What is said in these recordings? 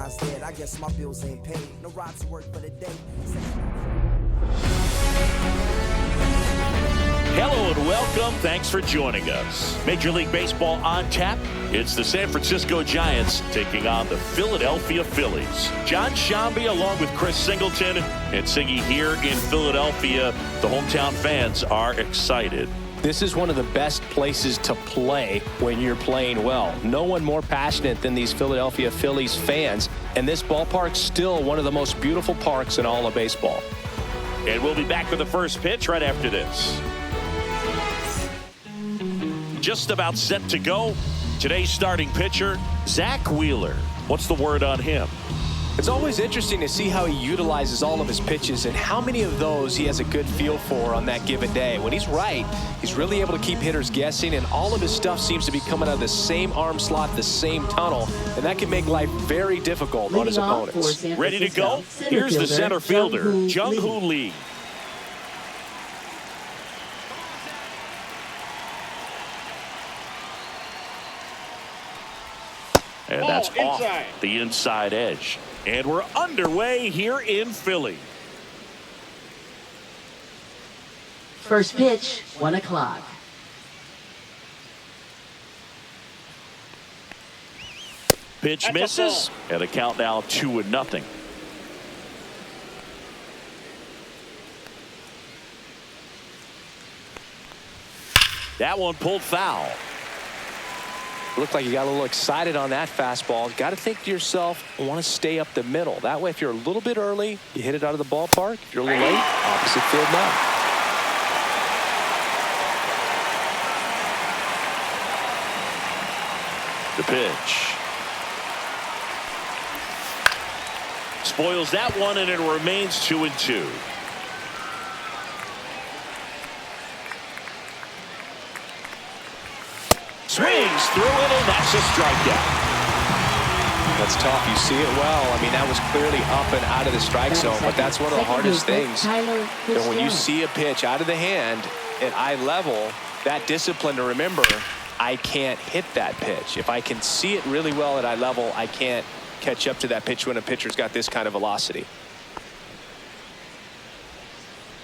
mine's dead. I guess my bills ain't paid. No ride to work for the day. Hello and welcome. Thanks for joining us. Major League Baseball on tap. It's the San Francisco Giants taking on the Philadelphia Phillies. John Shambi along with Chris Singleton and Siggy here in Philadelphia. The hometown fans are excited. This is one of the best places to play when you're playing well. No one more passionate than these Philadelphia Phillies fans. And this ballpark's still one of the most beautiful parks in all of baseball. And we'll be back with the first pitch right after this. Just about set to go. Today's starting pitcher, Zach Wheeler. What's the word on him? It's always interesting to see how he utilizes all of his pitches and how many of those he has a good feel for on that given day. When he's right, he's really able to keep hitters guessing, and all of his stuff seems to be coming out of the same arm slot, the same tunnel, and that can make life very difficult on his opponents. Ready to go? Here's the center fielder, Jung-Hoo Lee. And that's off the inside edge. And we're underway here in Philly. First pitch, 1 o'clock. Pitch misses, and a count now 2-0. That one pulled foul. Looked like you got a little excited on that fastball. Got to think to yourself, I want to stay up the middle. That way, if you're a little bit early, you hit it out of the ballpark. If you're a little late, opposite field now. The pitch. Spoils that one, and it remains 2-2. Swings through it, and that's a strikeout. That's tough. You see it well. I mean, that was clearly up and out of the strike zone, but that's one of the hardest things. When you see a pitch out of the hand at eye level, that discipline to remember, I can't hit that pitch. If I can see it really well at eye level, I can't catch up to that pitch when a pitcher's got this kind of velocity.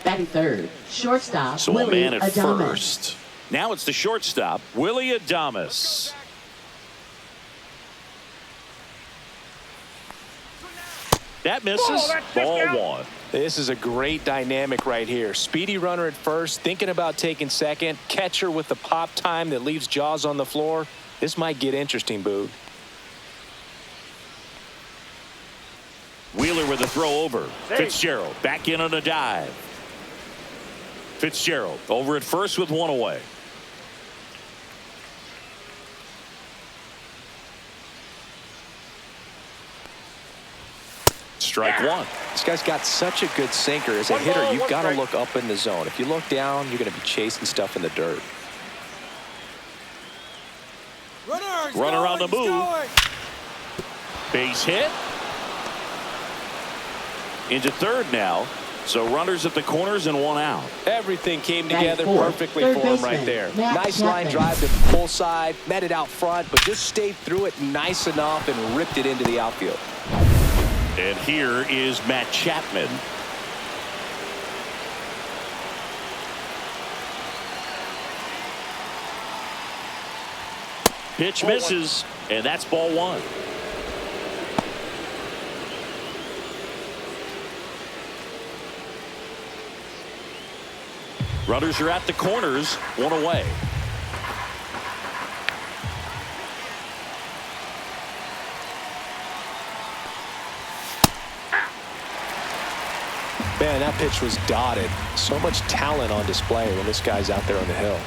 Batting third, shortstop, So Willie a man at Adames. first. Now it's the shortstop, Willie Adames. That misses. Ball one. This is a great dynamic right here. Speedy runner at first, thinking about taking second. Catcher with the pop time that leaves Jaws on the floor. This might get interesting, Boog. Wheeler with a throw over. Fitzgerald back in on a dive. Fitzgerald over at first with one away. Strike one. This guy's got such a good sinker. As a hitter, you've got to look up in the zone. If you look down, you're going to be chasing stuff in the dirt. Runner on the move. Base hit. Into third now. So runners at the corners and one out. Everything came together perfectly for him right there. Nice line drive to the pull side, met it out front, but just stayed through it nice enough and ripped it into the outfield. And here is Matt Chapman. Pitch misses, and that's ball one. Runners are at the corners, one away. Man, that pitch was dotted. So much talent on display when this guy's out there on the hill.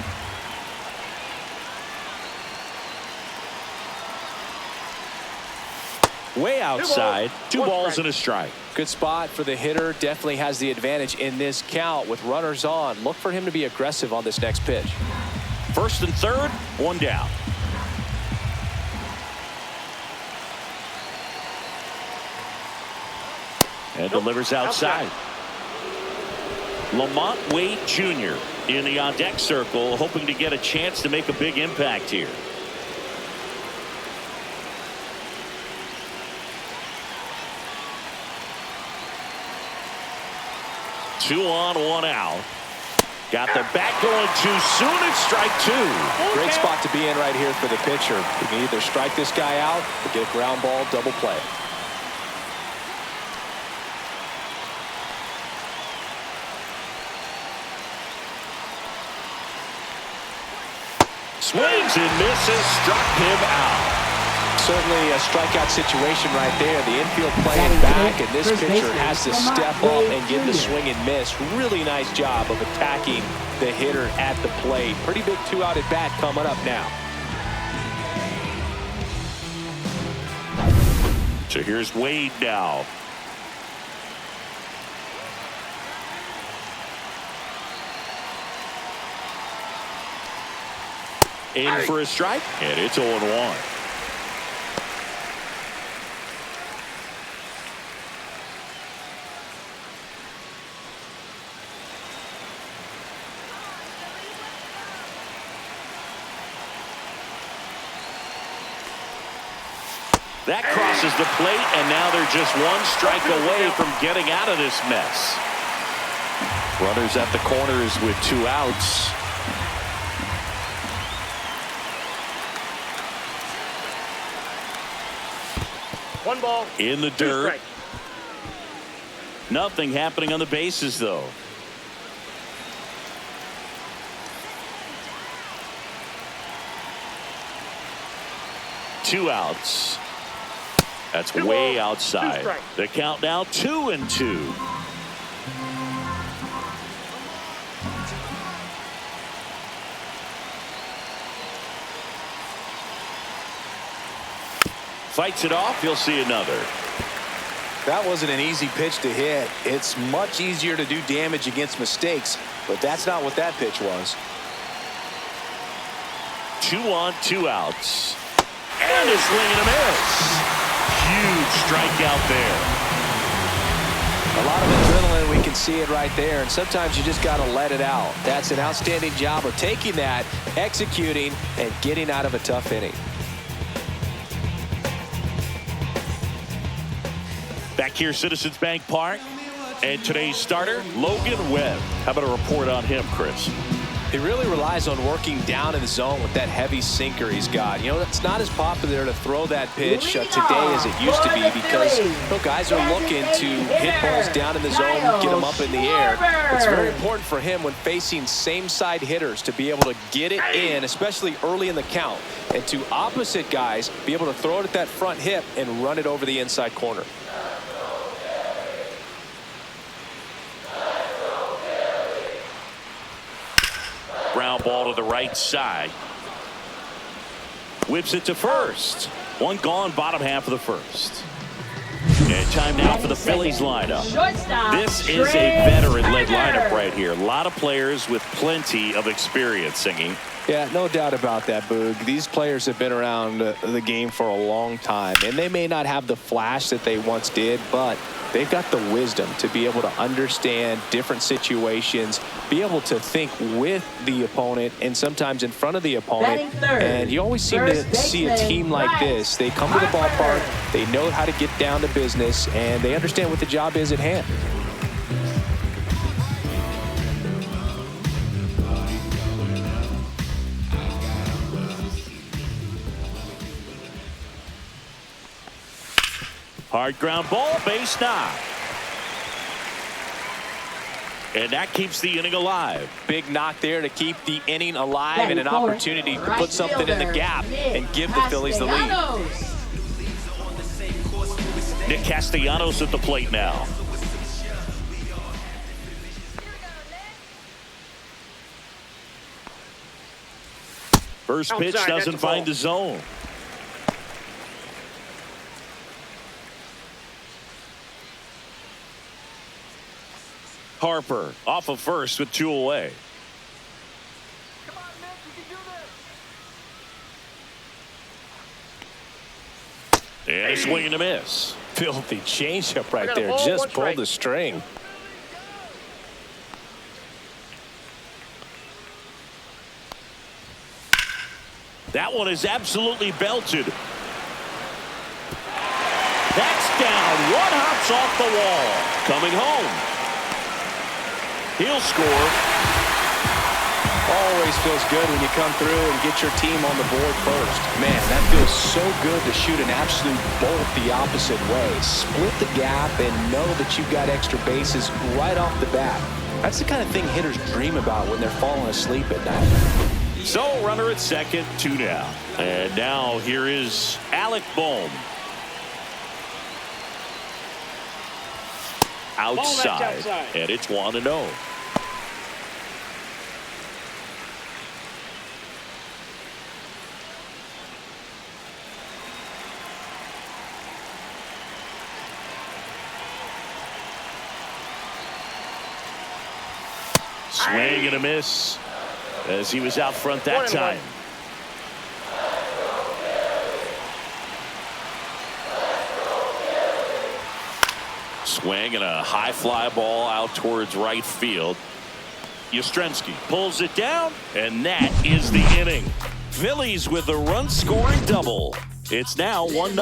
Way outside, two balls and a strike. Good spot for the hitter. Definitely has the advantage in this count with runners on. Look for him to be aggressive on this next pitch. First and third, one down. And delivers outside. Lamont Wade Jr. in the on-deck circle, hoping to get a chance to make a big impact here. 2 on, 1 out. Got the bat going too soon. It's strike 2. Great spot to be in right here for the pitcher. You can either strike this guy out or get a ground ball, double play. Swings and misses, struck him out. Certainly a strikeout situation right there. The infield playing back, and this pitcher has to step up and get the swing and miss. Really nice job of attacking the hitter at the plate. Pretty big 2-out at bat coming up now. So here's Wade now. In for a strike, and it's 0-1. That crosses the plate, and now they're just 1 strike away from getting out of this mess. Runners at the corners with 2 outs. One ball. In the dirt. Nothing happening on the bases, though. Two outs. That's way outside. The count now 2-2. Fights it off. You'll see another. That wasn't an easy pitch to hit. It's much easier to do damage against mistakes, but that's not what that pitch was. 2 on, 2 outs. And a swing and a miss. Huge strikeout there. A lot of adrenaline, we can see it right there, and sometimes you just got to let it out. That's an outstanding job of taking that, executing, and getting out of a tough inning. Back here, Citizens Bank Park, and today's starter, Logan Webb. How about a report on him, Chris? He really relies on working down in the zone with that heavy sinker he's got. You know, it's not as popular to throw that pitch today as it used to be because guys are looking to hit balls down in the zone, get them up in the air. It's very important for him when facing same-side hitters to be able to get it in, especially early in the count, and to opposite guys be able to throw it at that front hip and run it over the inside corner. Ground ball to the right side. Whips it to first. 1 gone, bottom half of the first. And time now for the Phillies lineup. This is a veteran-led lineup right here. A lot of players with plenty of experience singing. Yeah, no doubt about that, Boog. These players have been around the game for a long time, and they may not have the flash that they once did, but they've got the wisdom to be able to understand different situations, be able to think with the opponent and sometimes in front of the opponent. And you always seem to see a team like this. They come to the ballpark, they know how to get down to business, and they understand what the job is at hand. Hard ground ball, base knock. And that keeps the inning alive. Big knock there to keep the inning alive and an opportunity to put something in the gap and give the Phillies the lead. Nick Castellanos at the plate now. First pitch doesn't find the zone. Harper off of first with 2 away. Come on, Nick, you can do this. And a swing and a miss. Filthy changeup right there. Just pulled the string. That one is absolutely belted. That's down. 1 hops off the wall. Coming home. He'll score. Always feels good when you come through and get your team on the board first. Man, that feels so good to shoot an absolute bolt the opposite way. Split the gap and know that you've got extra bases right off the bat. That's the kind of thing hitters dream about when they're falling asleep at night. So, runner at second, 2 down. And now here is Alec Bohm. Outside. And it's 1-0. Swing and a miss as he was out front that time. Swing and a high fly ball out towards right field. Yastrzemski pulls it down, and that is the inning. Phillies with a run-scoring double. It's now 1-0.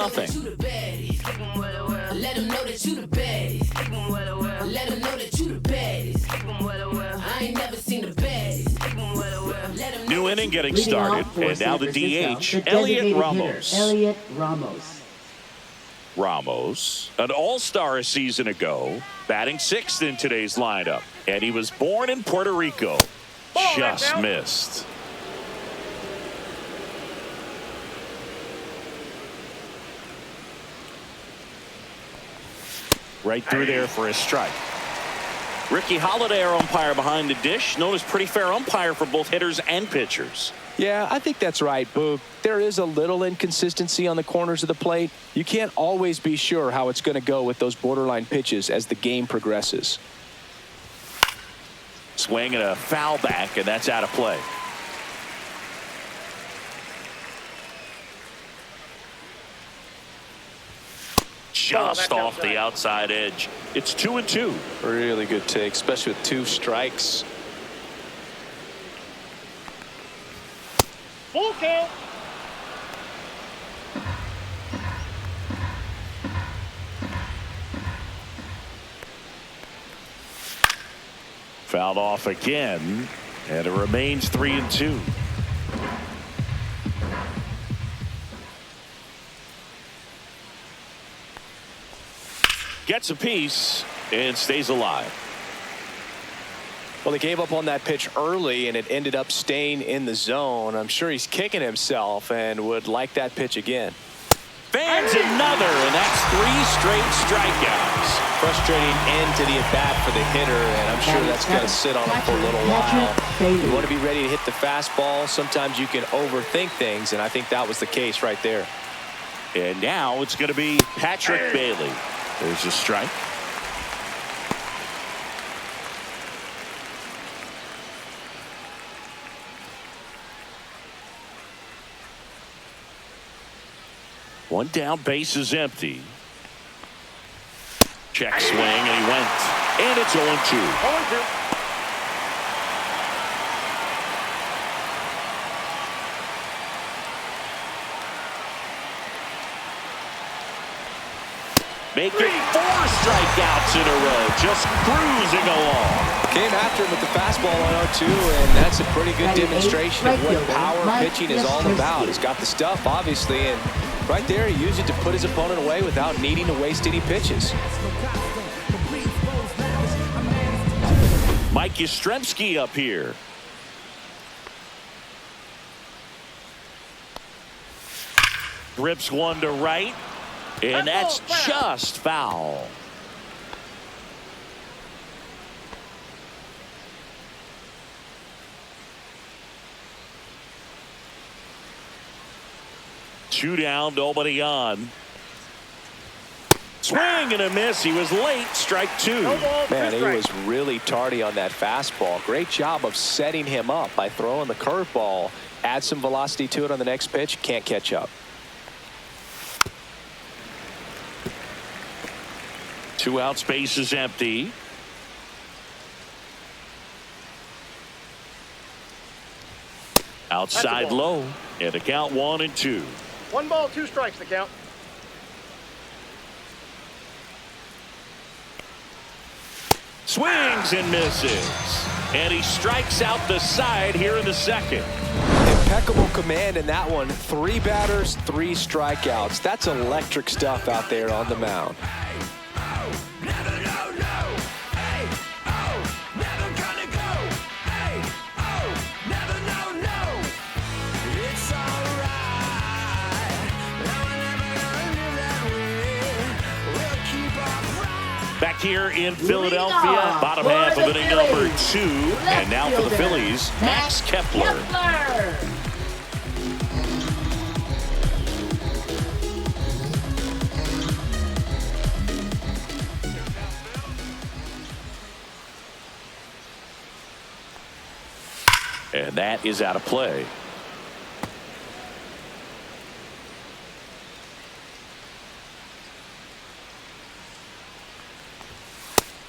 Let them know that you the baddest. Let them know that you the baddest. I ain't never seen the baddest. New inning getting started, and now the DH, Elliot Ramos. Elliot Ramos. Ramos, an all-star a season ago, batting 6th in today's lineup, and he was born in Puerto Rico. Just missed. Right through there for a strike. Ricky Holiday, our umpire behind the dish, known as pretty fair umpire for both hitters and pitchers. Yeah, I think that's right, Boog. There is a little inconsistency on the corners of the plate. You can't always be sure how it's going to go with those borderline pitches as the game progresses. Swing and a foul back, and that's out of play. Just off the outside edge. It's 2-2. Really good take, especially with 2 strikes. Full count. Fouled off again, and it remains 3-2. Gets a piece and stays alive. Well, they gave up on that pitch early, and it ended up staying in the zone. I'm sure he's kicking himself and would like that pitch again. Fans another, and that's 3 straight strikeouts. Frustrating end to the at-bat for the hitter, and I'm sure that's going to sit on him for a little while. You want to be ready to hit the fastball. Sometimes you can overthink things, and I think that was the case right there. And now it's going to be Patrick Bailey. There's a strike. One down, base is empty. Check swing, and he went. And it's 0-2. 0-2. Making 4 strikeouts in a row, just cruising along. Came after him with the fastball on 0-2, and that's a pretty good demonstration of what power pitching is all about. He's got the stuff, obviously, and right there he used it to put his opponent away without needing to waste any pitches. Mike Yastrzemski up here. Rips one to right, and that's just foul. Two down, nobody on. Swing and a miss. He was late. Strike 2. Man, he was really tardy on that fastball. Great job of setting him up by throwing the curveball. Add some velocity to it on the next pitch. Can't catch up. 2 out, space is empty. Outside low, and the count 1-2. 1 ball, 2 strikes, the count. Swings and misses. And he strikes out the side here in the second. Impeccable command in that one. 3 batters, 3 strikeouts. That's electric stuff out there on the mound. Back here in Philadelphia, bottom half of inning number 2. And now for the Phillies, Max Kepler. And that is out of play.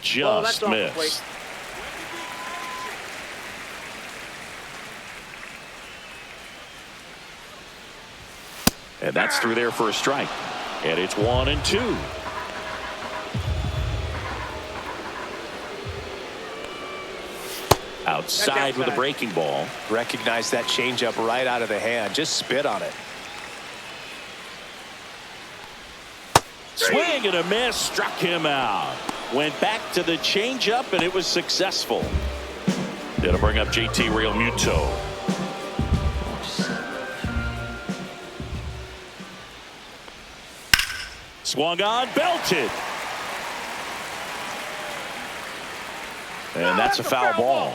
Just missed. And that's through there for a strike. And it's 1-2. Outside with a breaking ball. Recognize that changeup right out of the hand. Just spit on it. Swing and a miss. Struck him out. Went back to the changeup, and it was successful. It'll bring up JT Realmuto. Swung on, belted. And that's a foul ball.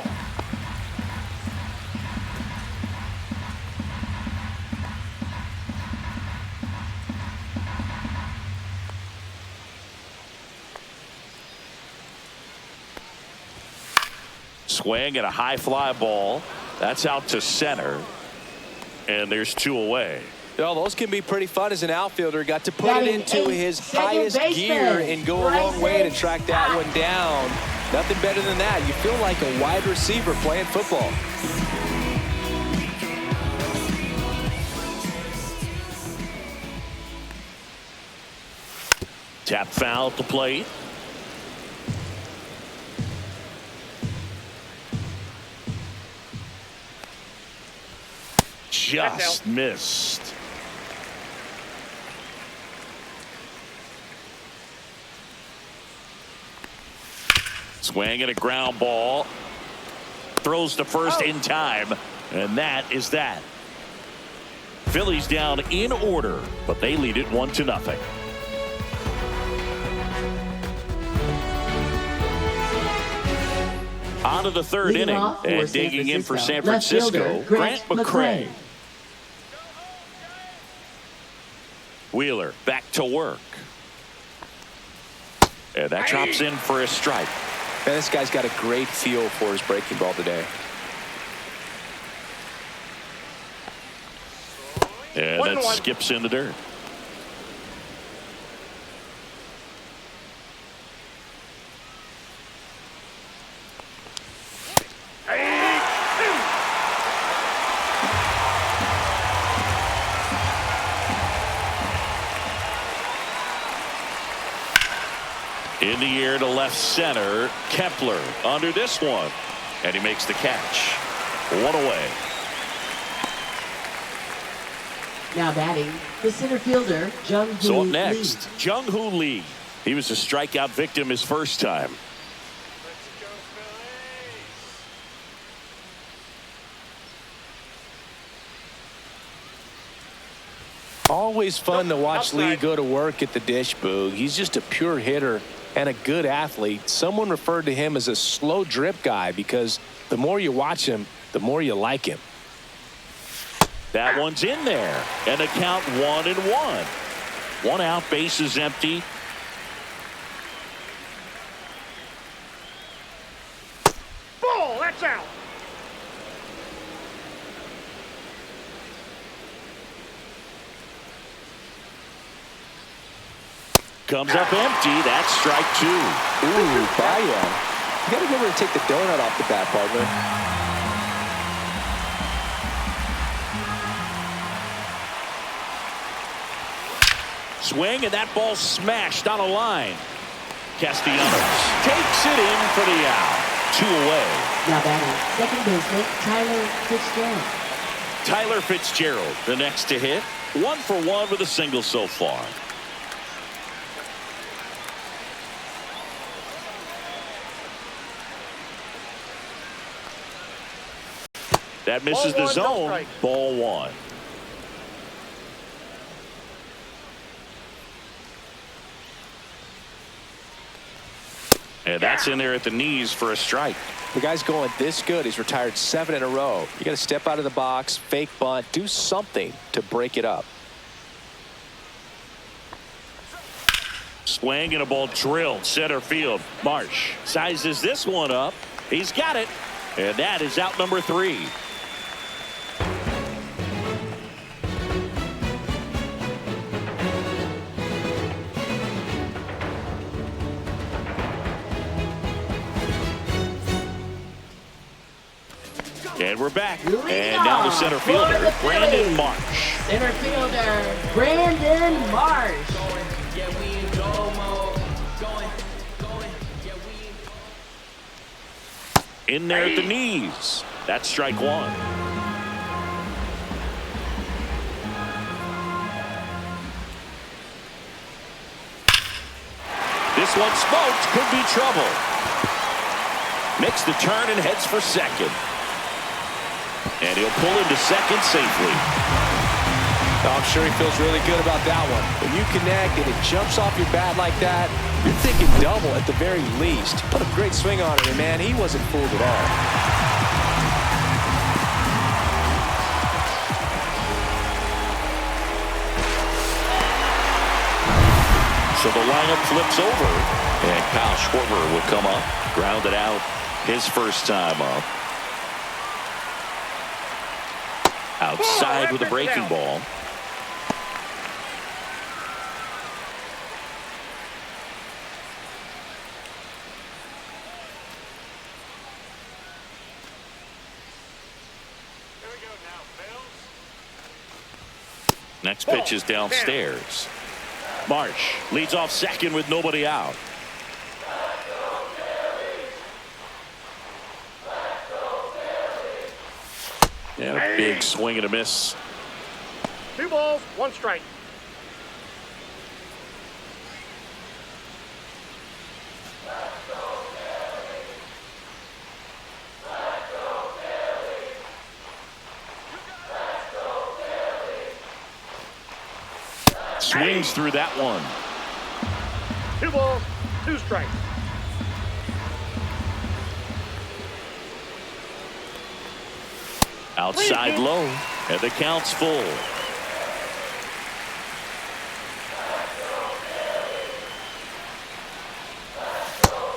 Swing and a high fly ball. That's out to center. And there's 2 away. You know, those can be pretty fun as an outfielder. Got to put it into his highest gear and go a long way to track that one down. Nothing better than that. You feel like a wide receiver playing football. Tap foul at the plate. Just missed. Swing and a ground ball. Throws to first in time. And that is that. Phillies down in order, but they lead it 1-0. On to the 3rd inning, and digging in for San Francisco, Grant McCray. Wheeler back to work. And that drops in for a strike. Man, this guy's got a great feel for his breaking ball today. And that skips in the dirt. In the air to left center, Kepler under this one, and he makes the catch. 1 away. Now batting, the center fielder, Jung-Hoo So up Lee. next, Jung-Hoo Lee. He was a strikeout victim his first time. Always fun to watch Lee go to work at the dish, Boog. He's just a pure hitter and a good athlete. Someone referred to him as a slow drip guy because the more you watch him, the more you like him. That one's in there, and a count 1-1. 1 out, bases empty. Ball, that's out. Comes up empty. That's strike 2. Ooh, Baya. You got to remember to take the donut off the bat, partner. Swing, and that ball smashed on a line. Castellanos takes it in for the out. 2 away. Now batting, second baseman Tyler Fitzgerald. Tyler Fitzgerald, the next to hit. 1 for 1 with a single so far. That misses the zone. Ball 1. And that's in there at the knees for a strike. The guy's going this good. He's retired 7 in a row. You got to step out of the box, fake bunt, do something to break it up. Swing and a ball drilled center field. Marsh sizes this one up. He's got it. And that is out number 3. And we're back. And now the center fielder, Brandon Marsh. Center fielder, Brandon Marsh. In there at the knees. That's strike 1. This one smoked. Could be trouble. Makes the turn and heads for second. And he'll pull into second safely. I'm sure he feels really good about that one. When you connect and it jumps off your bat like that, you're thinking double at the very least. Put a great swing on it, and man, he wasn't fooled at all. So the lineup flips over, and Kyle Schwarber will come up, grounded out his first time up. Outside with a breaking ball. Next pitch is downstairs. Marsh leads off second with nobody out. And a big swing and a miss. 2 balls, 1 strike. Swings through that one. 2 balls, 2 strikes. Outside low, and the count's full.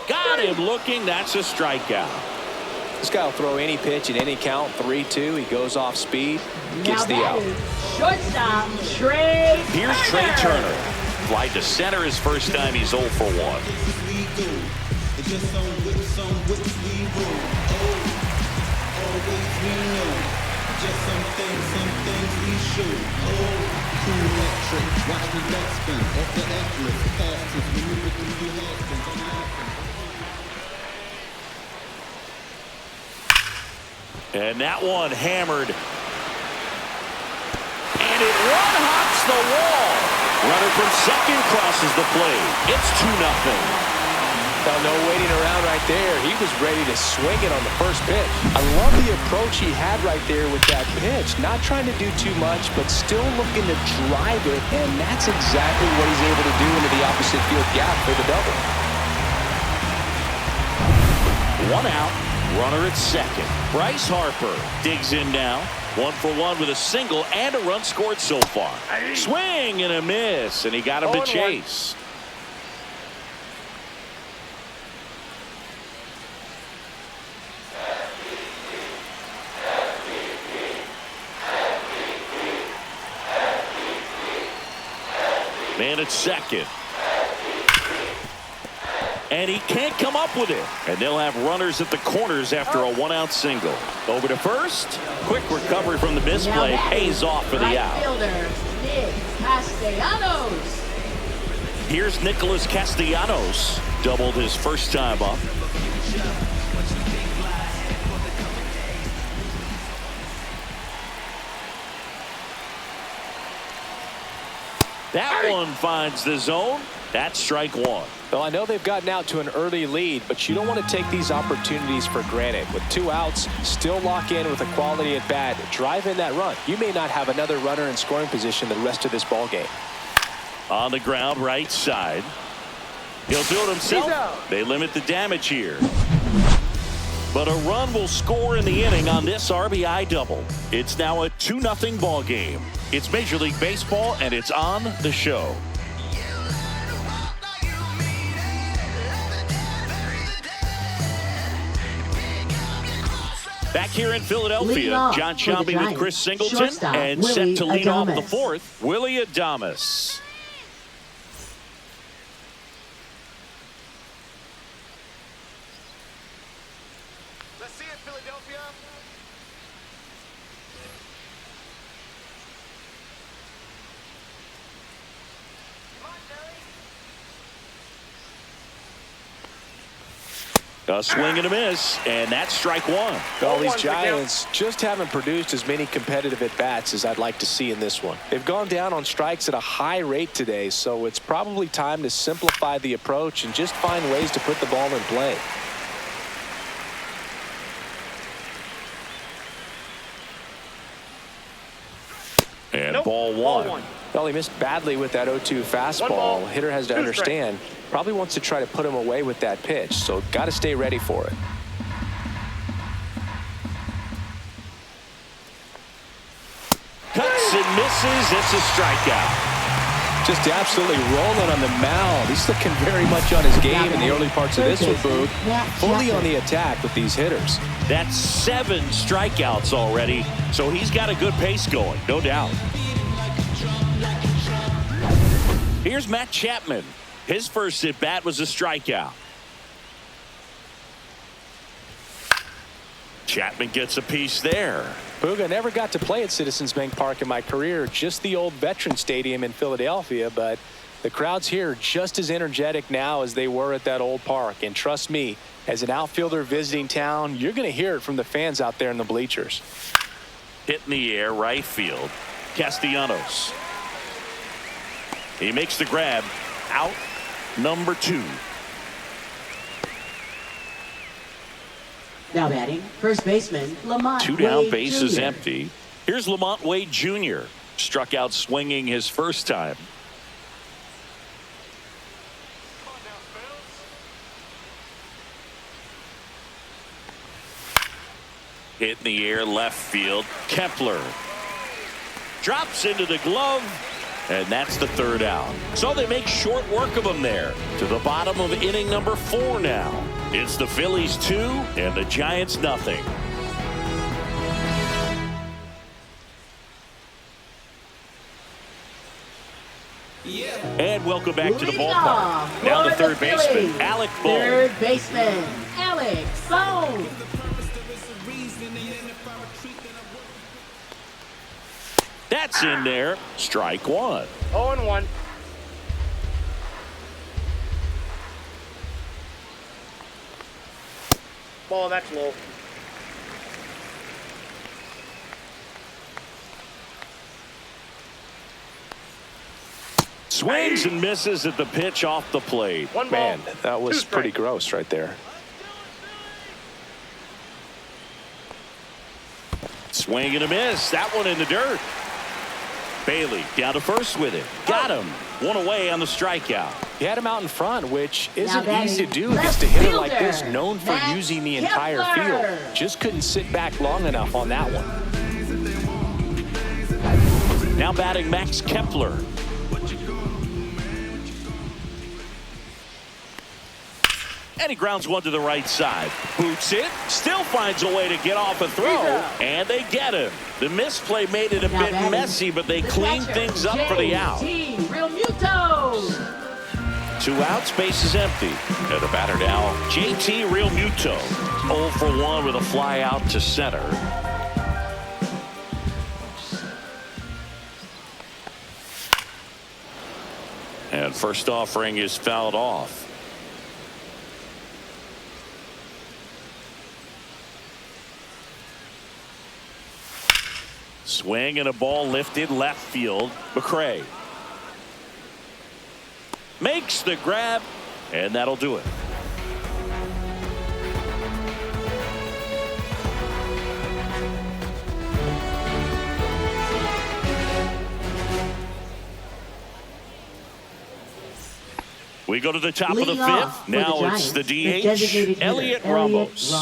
Got him looking. That's a strikeout. This guy will throw any pitch in any count. 3-2. He goes off speed, gets the out. Shortstop Trey. Here's Trey Turner. Fly to center his first time. He's 0 for 1. And that one hammered. And it one-hops the wall. Runner from second crosses the plate. It's 2-0. No waiting around right there. He was ready to swing it on the first pitch. I love the approach he had right there with that pitch. Not trying to do too much, but still looking to drive it, and that's exactly what he's able to do into the opposite field gap for the double. 1 out, runner at second. Bryce Harper digs in now. 1 for 1 with a single and a run scored so far. Swing and a miss, and he got him to chase. Man at second. And he can't come up with it. And they'll have runners at the corners after a 1-out single. Over to first. Quick recovery from the misplay. Pays off for the out. Fielder, Nick Castellanos. Here's Nicholas Castellanos. Doubled his first time up. That one finds the zone. That's strike one. Well, I know they've gotten out to an early lead, but you don't want to take these opportunities for granted. With 2 outs, still lock in with a quality at bat. Drive in that run. You may not have another runner in scoring position the rest of this ball game. On the ground, right side. He'll do it himself. They limit the damage here. But a run will score in the inning on this RBI double. It's now a 2-0 ball game. It's Major League Baseball, and it's on the show. Back here in Philadelphia, John Shambi with Chris Singleton, and set to lead off the fourth, Willie Adames. Let's see it, Philadelphia. A swing and a miss, and that's strike one. Well, these Giants just haven't produced as many competitive at-bats as I'd like to see in this one. They've gone down on strikes at a high rate today, so it's probably time to simplify the approach and just find ways to put the ball in play. And ball one. Well, he missed badly with that 0-2 fastball. Hitter has to understand. Probably wants to try to put him away with that pitch, so got to stay ready for it. Cuts and misses. It's a strikeout. Just absolutely rolling on the mound. He's looking very much on his game in the early parts of this one, Boog. Fully on the attack with these hitters. That's 7 strikeouts already, so he's got a good pace going, no doubt. Here's Matt Chapman. His first at-bat was a strikeout. Chapman gets a piece there. Boog, I never got to play at Citizens Bank Park in my career, just the old Veteran Stadium in Philadelphia, but the crowds here are just as energetic now as they were at that old park. And trust me, as an outfielder visiting town, you're going to hear it from the fans out there in the bleachers. Hit in the air, right field. Castellanos. He makes the grab. Out number 2. Now batting, first baseman, Lamont 2 down, Wade bases Jr. empty. Here's Lamont Wade Jr. Struck out swinging his first time. Hit in the air, left field. Kepler drops into the glove, and that's the 3rd out. So they make short work of him there. To the bottom of inning number 4 now. It's the Phillies 2 and the Giants nothing. And welcome back to the ballpark. Now the third baseman, Alec Bohm. Third baseman, Alec Bohm. That's in there. Strike one. 0-1. Ball, that's low. Swings and misses at the pitch off the plate. One ball, Man, that was pretty gross right there. Swing and a miss. That one in the dirt. Bailey down to first with it. Got him. One away on the strikeout. He had him out in front, which isn't batting, easy to do left against a hitter like fielder, this, known for Matt using the entire Kepler. field. Just couldn't sit back long enough on that one. Now batting Max Kepler. And he grounds one to the right side. Boots it. Still finds a way to get off a throw. And they get him. The misplay made it a bit messy, but they cleaned things up for the out. Real Muto. 2 outs, base is empty. And the batter now, JT Real Muto. 0 for 1 with a fly out to center. And And first offering is fouled off. Swing and a ball lifted left field. McRae makes the grab, and that'll do it. We go to the top of the fifth. Now it's the DH, Elliot Ramos.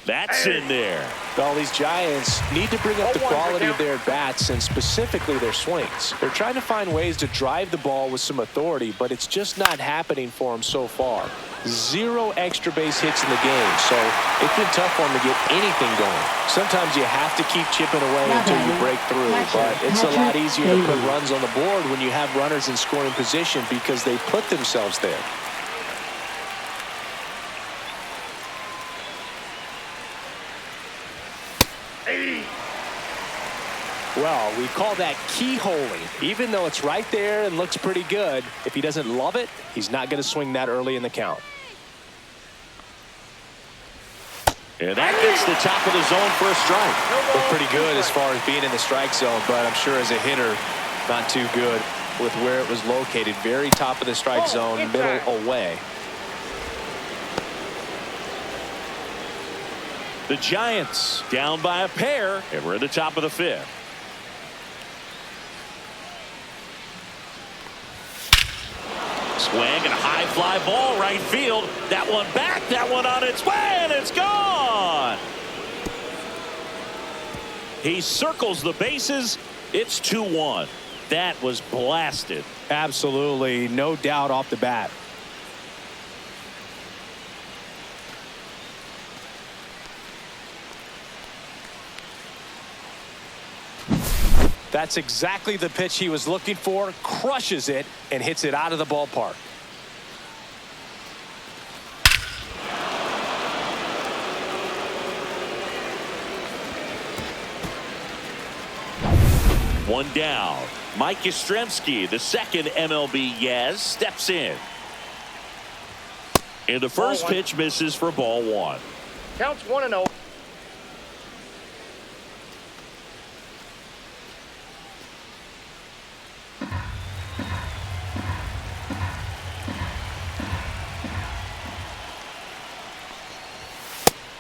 That's in there. Well, these Giants need to bring up the quality of their bats and specifically their swings. They're trying to find ways to drive the ball with some authority, but it's just not happening for them so far. 0 extra base hits in the game, so it's been tough for them to get anything going. Sometimes you have to keep chipping away until you break through, but it's a lot easier to put runs on the board when you have runners in scoring position because they put themselves there. Well, we call that keyholing. Even though it's right there and looks pretty good, if he doesn't love it, he's not going to swing that early in the count. And that gets the top of the zone for a strike. Looked pretty good as far as being in the strike zone, but I'm sure as a hitter, not too good with where it was located. Very top of the strike zone, middle away. The Giants down by a pair, and we're at the top of the fifth. Swing and a high fly ball right field. That one back, that one on its way, and it's gone. He circles the bases. It's 2-1. That was blasted. Absolutely, no doubt off the bat. That's exactly the pitch he was looking for. Crushes it and hits it out of the ballpark. One down. Mike Yastrzemski, the second MLB Yaz, steps in. And the first pitch misses for ball one. Counts 1-0.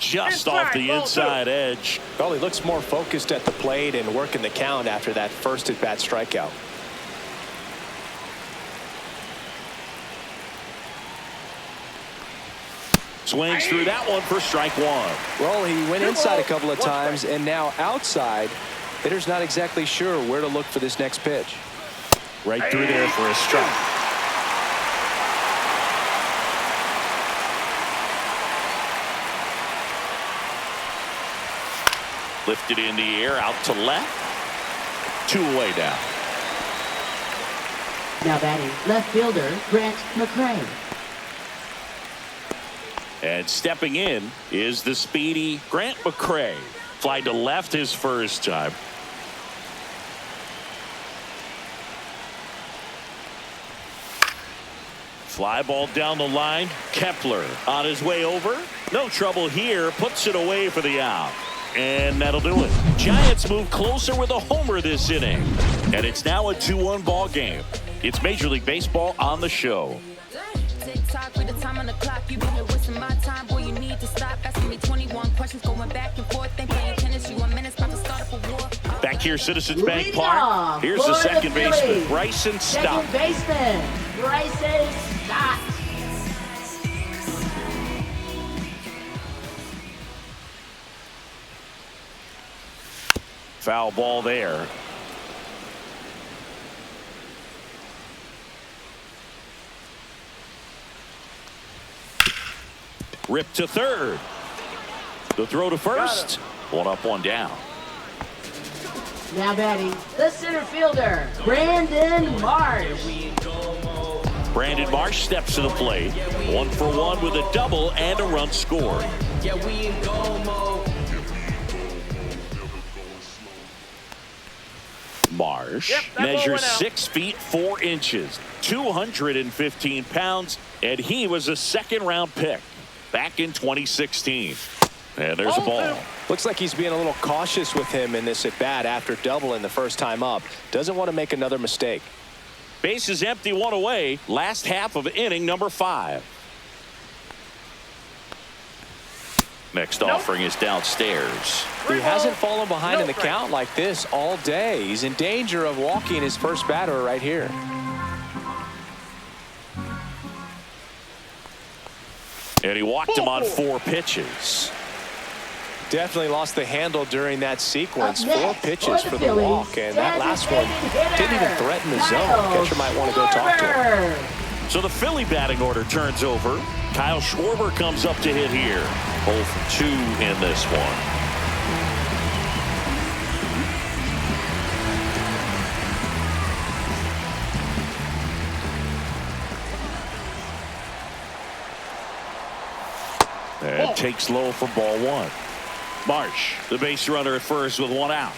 Just off the inside edge. Well, he looks more focused at the plate and working the count after that first at-bat strikeout. Swings through that one for strike one. Well, he went inside a couple of times, and now outside. Hitter's not exactly sure where to look for this next pitch. Right through there for a strike. Lifted in the air, out to left. 2 away now. Now batting, left fielder, Grant McRae. And stepping in is the speedy Grant McRae. Fly to left his first time. Fly ball down the line. Kepler on his way over. No trouble here. Puts it away for the out. And that'll do it. Giants move closer with a homer this inning. And it's now a 2-1 ball game. It's Major League Baseball on the show. Tick-tock with the time on the clock. You've been here wasting my time. Boy, you need to stop asking me 21 questions going back and forth. Ain't playing tennis. You a minute about to start up a war. Back here, Citizens Bank Park. Here's the second baseman, Bryson Stott. Second baseman, Bryson Stott. Foul ball there. Rip to third. The throw to first. 1 up, 1 down. Now batting, the center fielder, Brandon Marsh. Brandon Marsh steps to the plate. 1 for 1 with a double and a run scored. Marsh Yep, that ball measures went out. 6 feet 4 inches, 215 pounds, and he was a second-round pick back in 2016. And there's a ball. Looks like he's being a little cautious with him in this at-bat after doubling the first time up. Doesn't want to make another mistake. Base is empty, 1 away. Last half of inning number 5. Next offering is downstairs. He hasn't fallen behind in the count like this all day. He's in danger of walking his first batter right here. And he walked him on 4 pitches. Definitely lost the handle during that sequence. Up 4 next pitches for for the the Phillies, walk, and that last one didn't even threaten the zone. Kyle Catcher might want to go talk to him. Schwarber. So the Philly batting order turns over. Kyle Schwarber comes up to hit here. 0 for 2 in this one. And takes low for ball 1. Marsh, the base runner at first with 1 out.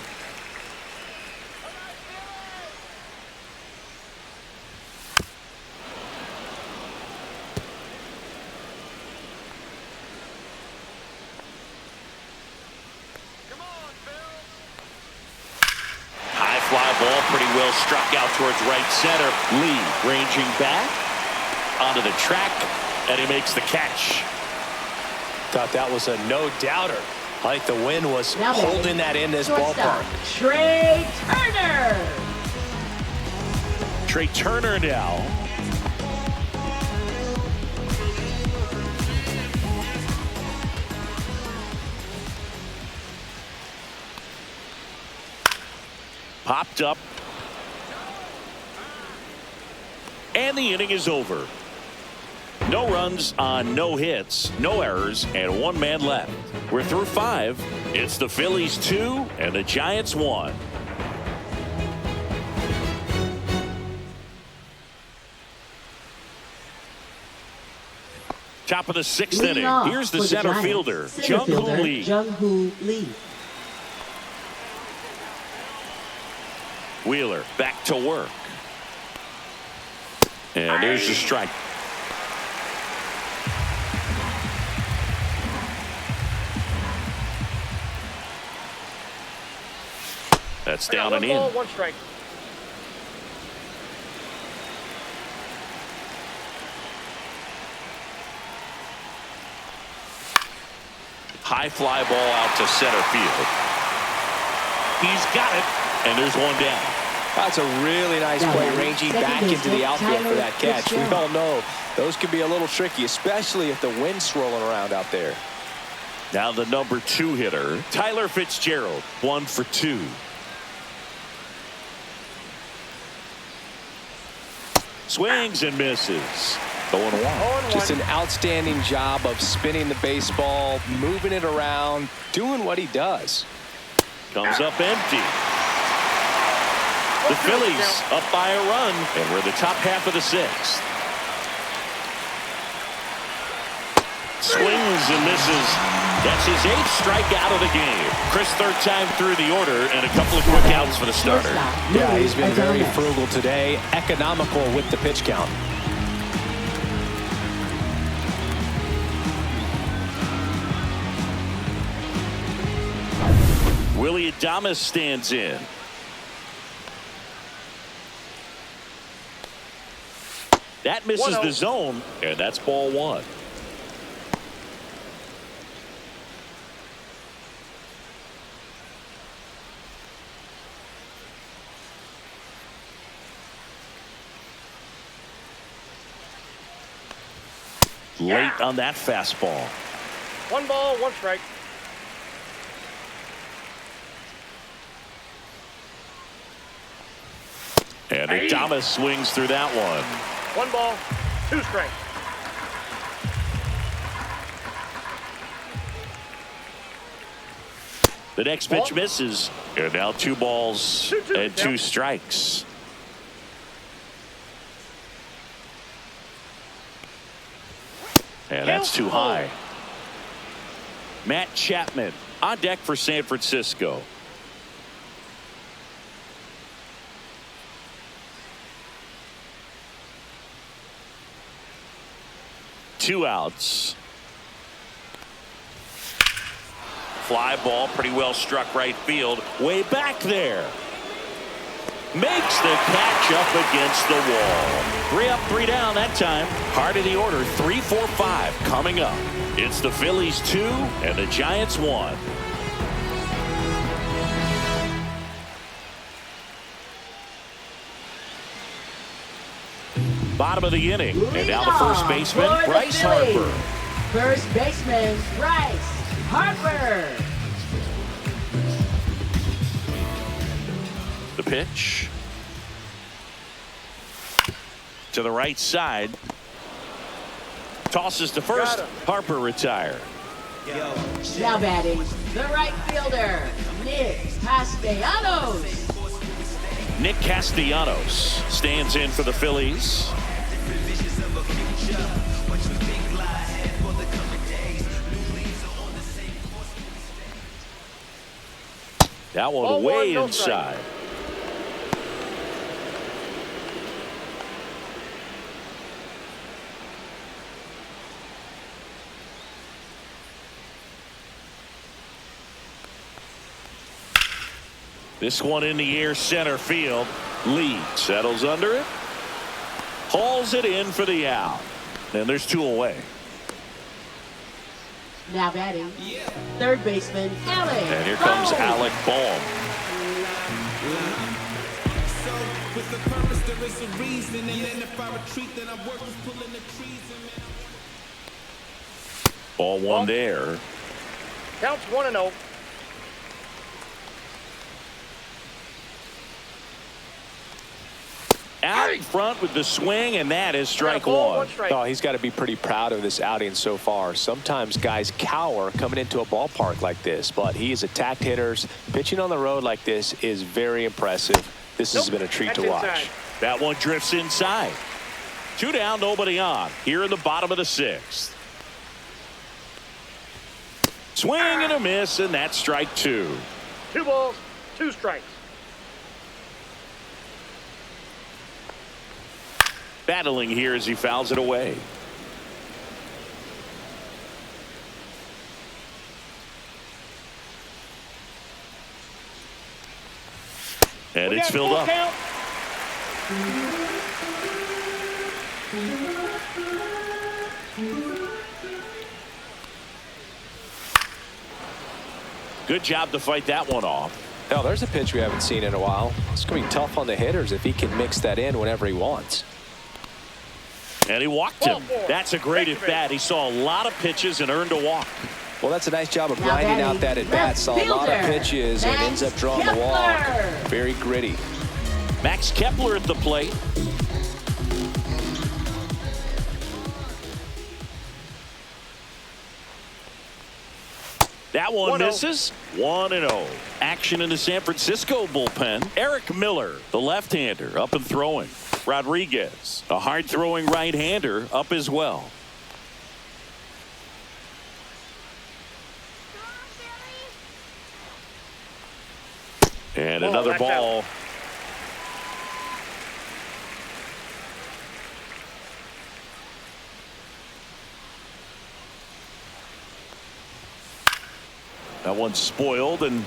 High fly ball, pretty well struck out towards right center. Lee ranging back onto the track, and he makes the catch. Thought that was a no-doubter. I think the wind was Now holding that in this shortstop, ballpark. Trey Turner. Trey Turner now. Popped up. And the inning is over. No runs on no hits, no errors, and 1 man left. We're through 5. It's the Phillies 2 and the Giants 1. Top of the 6th Leading inning. off Here's the for center Giants, fielder, center Jung-Hoo fielder, Lee. Jung-Hoo Lee. Wheeler back to work. And there's the strike. That's down and in. 1 ball, 1 strike. High fly ball out to center field. He's got it, and there's 1 down. That's a really nice play, ranging back into the outfield for that catch. We all know those can be a little tricky, especially if the wind's swirling around out there. Now the number 2 hitter, Tyler Fitzgerald, 1 for 2. Swings and misses. 0-1. Just an outstanding job of spinning the baseball, moving it around, doing what he does. Comes up empty. The Phillies up by a run, and we're in the top half of the 6th. Swings and misses. That's his 8th strikeout of the game. Chris, 3rd time through the order, and a couple of quick outs for the starter. Yeah, he's been very frugal today, economical with the pitch count. Willie Adames stands in. That misses the zone, and that's ball 1. Late on that fastball. 1 ball, 1 strike. And Adames swings through that one. 1 ball, 2 strikes. The next pitch misses. And now 2 balls and 2 strikes. And that's too high. Matt Chapman on deck for San Francisco. 2 outs. Fly ball, pretty well struck right field. Way back there. Makes the catch up against the wall. 3 up, 3 down that time. Heart of the order, 3, 4, 5 coming up. It's the Phillies 2 and the Giants 1. Bottom of the inning, and now the first baseman, Bryce Harper. First baseman, Bryce Harper. The pitch to the right side. Tosses to first. Harper retired. Now batting, the right fielder, Nick Castellanos. Nick Castellanos stands in for the Phillies. That one way inside. This one in the air, center field. Lee settles under it. Hauls it in for the out. And there's 2 away. Now batting, third baseman, Alec. And here comes Alec Bohm. Ball 1 there. Counts 1-0. Out in front with the swing, and that is strike 1. Oh, he's got to be pretty proud of this outing so far. Sometimes guys cower coming into a ballpark like this, but he has attacked hitters. Pitching on the road like this is very impressive. This has been a treat to watch. That one drifts inside. 2 down, nobody on. Here in the bottom of the 6th. Swing and a miss, and that's strike 2. 2 balls, 2 strikes. Battling here as he fouls it away. And it's filled up. Count. Good job to fight that one off. Now, there's a pitch we haven't seen in a while. It's going to be tough on the hitters if he can mix that in whenever he wants. And he walked him. That's a great at bat. He saw a lot of pitches and earned a walk. Well, that's a nice job of grinding out that at bat. Saw a lot of pitches and ends up drawing the walk. Very gritty. Max Kepler at the plate. That one misses. 1-0. Action in the San Francisco bullpen. Eric Miller, the left-hander, up and throwing. Rodriguez, a hard-throwing right-hander, up as well. And another ball. That one's spoiled, and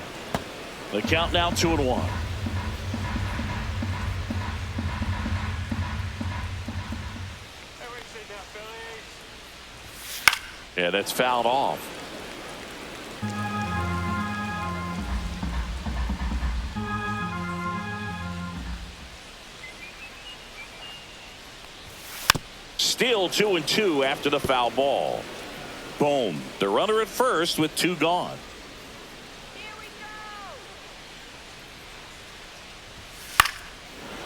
the count now 2-1. Yeah, that's fouled off. Still 2-2 after the foul ball. Boom. The runner at first with 2 gone.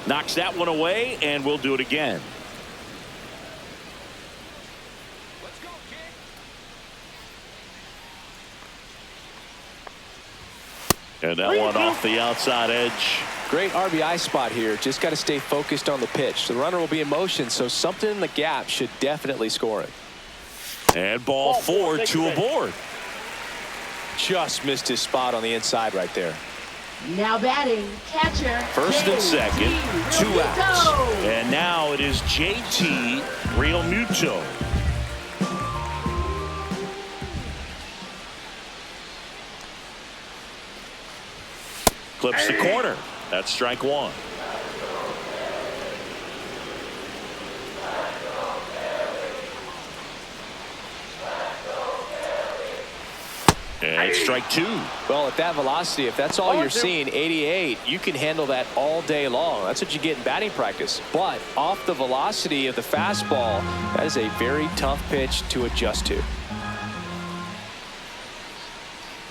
Knocks that one away, and we'll do it again. And that one off the outside edge. Great RBI spot here. Just got to stay focused on the pitch. The runner will be in motion, so something in the gap should definitely score it. And ball 4, 2 aboard. Just missed his spot on the inside right there. Now batting, catcher. First and second, 2 outs. And now it is JT Realmuto. Clips the corner. That's strike one. And strike two. Well, at that velocity, if that's all you're seeing, 88, you can handle that all day long. That's what you get in batting practice. But off the velocity of the fastball, that is a very tough pitch to adjust to.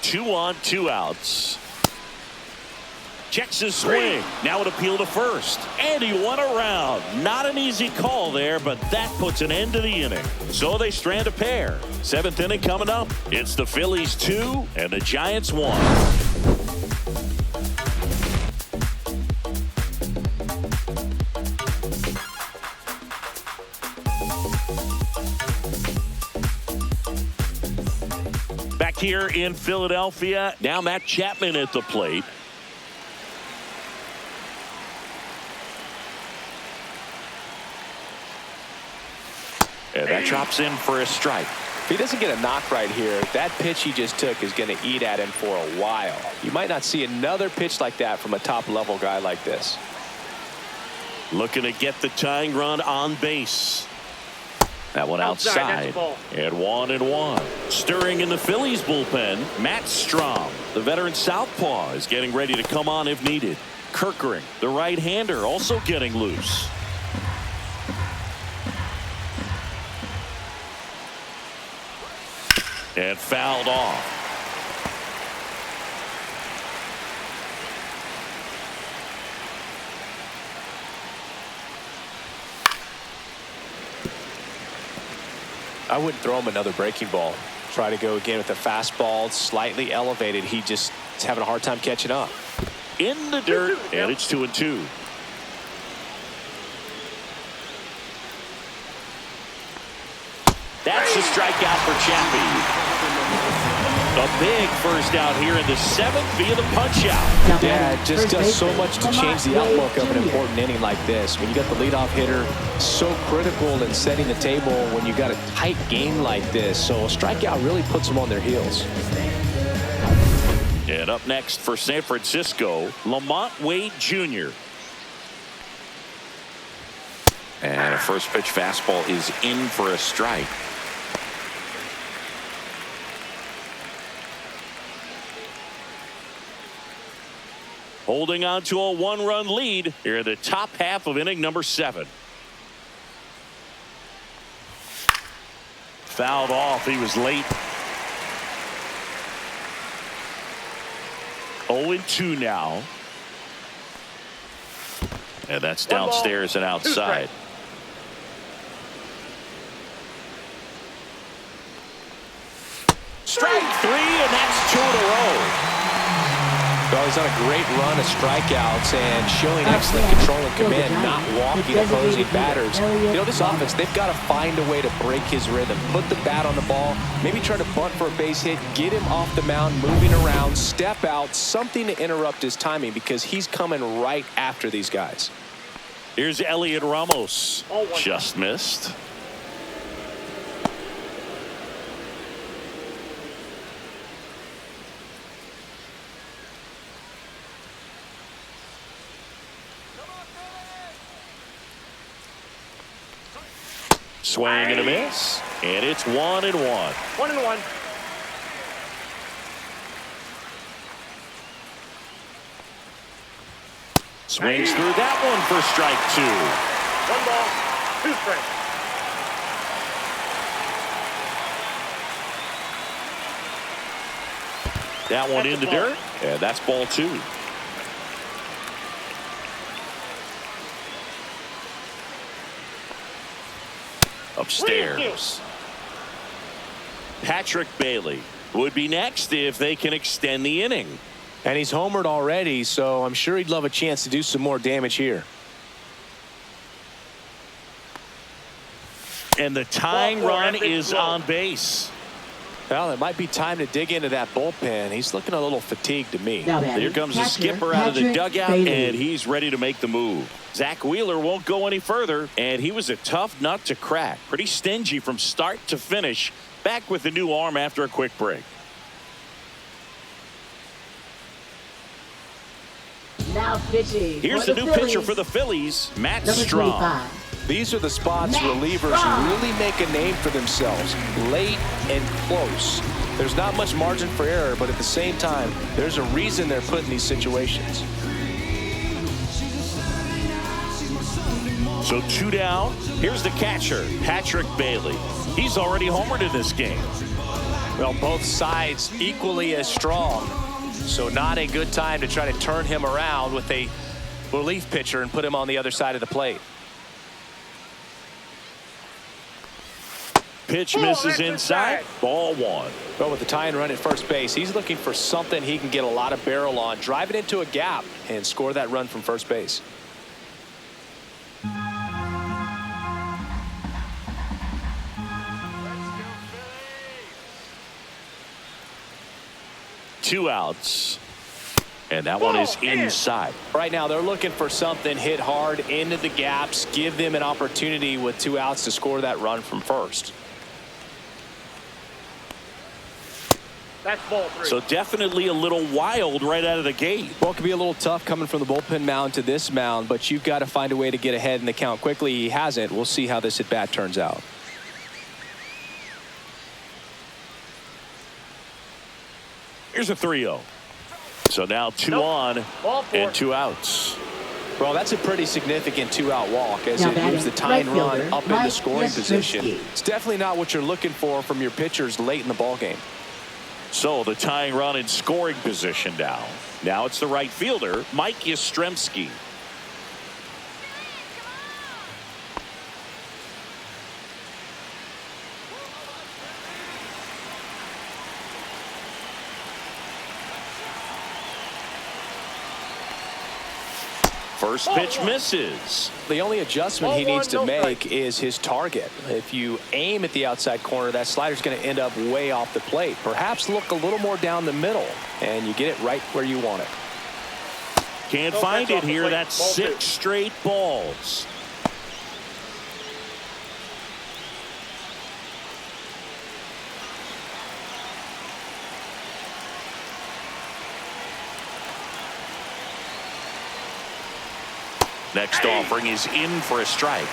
2 on, 2 outs. Checks his swing. Now an appeal to first. And he won around. Not an easy call there, but that puts an end to the inning. So they strand a pair. 7th inning coming up. It's the Phillies 2 and the Giants 1. Back here in Philadelphia. Now Matt Chapman at the plate. And that drops in for a strike. If he doesn't get a knock right here, that pitch he just took is going to eat at him for a while. You might not see another pitch like that from a top-level guy like this. Looking to get the tying run on base. That one outside. And 1-1. Stirring in the Phillies bullpen, Matt Strom. The veteran southpaw is getting ready to come on if needed. Kirkering, the right-hander, also getting loose. And fouled off. I wouldn't throw him another breaking ball. Try to go again with the fastball, slightly elevated. He just is having a hard time catching up. In the dirt, and it's 2-2. That's the strikeout for Chappie. A big first out here in the 7th via the punch out. Yeah, it just does so much to change the outlook of an important inning like this. When you got the leadoff hitter, so critical in setting the table when you got a tight game like this. So a strikeout really puts them on their heels. And up next for San Francisco, Lamont Wade Jr. And a first pitch fastball is in for a strike. Holding on to a 1-run lead here in the top half of inning number 7. Fouled off. He was late. 0-2 now. And that's downstairs and outside. Strike 3, and that's 2 in a row. Well, he's on a great run of strikeouts and showing excellent control and command, not walking opposing batters. You know, this offense, they've got to find a way to break his rhythm, put the bat on the ball, maybe try to bunt for a base hit, get him off the mound, moving around, step out, something to interrupt his timing because he's coming right after these guys. Here's Elliot Ramos. Just missed. Swing and a miss, and it's 1-1. 1-1. Swings through that one for strike 2. 1 ball, 2 strikes. That one in the dirt, and that's ball 2. Upstairs. Patrick Bailey would be next if they can extend the inning. And he's homered already, so I'm sure he'd love a chance to do some more damage here. And the tying run is on base. Well, it might be time to dig into that bullpen. He's looking a little fatigued to me. Here comes the skipper out of the dugout, and he's ready to make the move. Zach Wheeler won't go any further, and he was a tough nut to crack. Pretty stingy from start to finish. Back with the new arm after a quick break. Now pitching. Here's the new pitcher for the Phillies, Matt Number Strong. 25. These are the spots Matt relievers Strong. really make a name for themselves, late and close. There's not much margin for error, but at the same time, there's a reason they're put in these situations. So 2 down. Here's the catcher, Patrick Bailey. He's already homered in this game. Well, both sides equally as strong. So not a good time to try to turn him around with a relief pitcher and put him on the other side of the plate. Pitch misses inside. Ball 1. Well, with the tying run at first base, he's looking for something he can get a lot of barrel on, drive it into a gap, and score that run from first base. Two outs. And that one is inside. Right now, they're looking for something hit hard into the gaps, give them an opportunity with 2 outs to score that run from first. That's ball 3. So definitely a little wild right out of the gate. Well, it could be a little tough coming from the bullpen mound to this mound, but you've got to find a way to get ahead in the count quickly. He hasn't. We'll see how this at bat turns out. Here's a 3-0. So now 2 on and 2 outs. Well, that's a pretty significant 2-out walk as Now it moves the tying right run fielder, up into Mike scoring position. Yastrzemski. It's definitely not what you're looking for from your pitchers late in the ball game. So the tying run in scoring position now. Now it's the right fielder, Mike Yastrzemski. First pitch misses. The only adjustment he needs to make is his target. If you aim at the outside corner, that slider's going to end up way off the plate. Perhaps look a little more down the middle, and you get it right where you want it. Can't find it here. That's 6 straight balls. Next offering is in for a strike.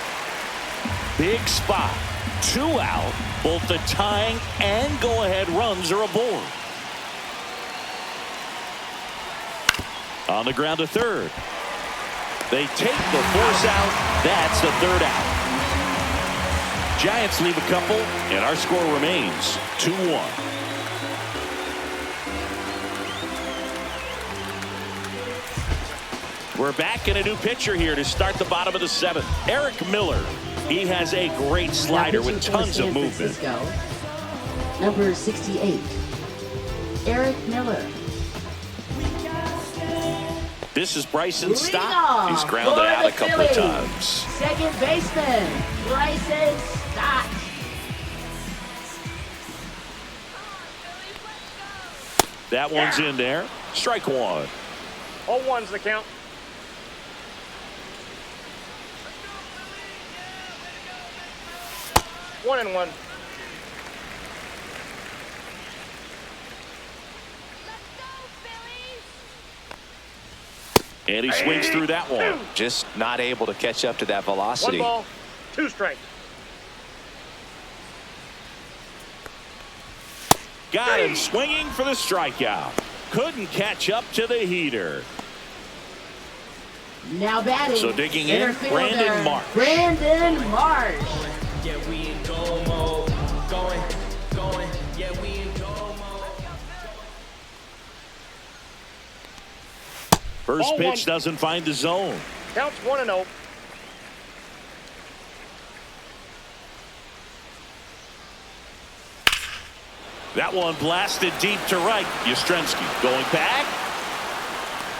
Big spot. 2 out. Both the tying and go-ahead runs are aboard. On the ground to third. They take the force out. That's the 3rd out. Giants leave a couple, and our score remains 2-1. We're back in a new pitcher here to start the bottom of the 7th. Eric Miller. He has a great slider with tons of movement. Number 68, Eric Miller. This is Bryson Stott. He's grounded out a couple of times. Second baseman, Bryson Stott. That one's in there. Strike 1. 0-1's the count. One and 1. And he swings through that one. Just not able to catch up to that velocity. 1 ball, 2 strikes. Got him swinging for the strikeout. Couldn't catch up to the heater. Now batting. So digging in, center fielder, Brandon Marsh. Brandon Marsh. Yeah, we in goal mode. Going. Yeah, we in goal mode. First pitch doesn't find the zone. Counts 1-0. That one blasted deep to right. Yastrzemski going back.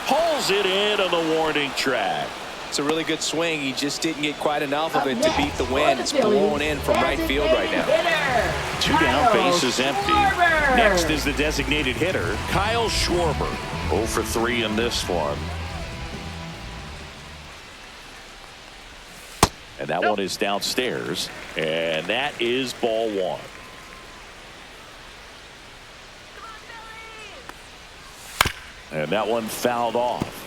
Hauls it in on the warning track. It's a really good swing. He just didn't get quite enough of it to beat the wind. It's blowing in from right field right now. 2 down, base is empty. Next is the designated hitter, Kyle Schwarber. 0 for 3 in this one. And that one is downstairs. And that is ball 1. And that one fouled off.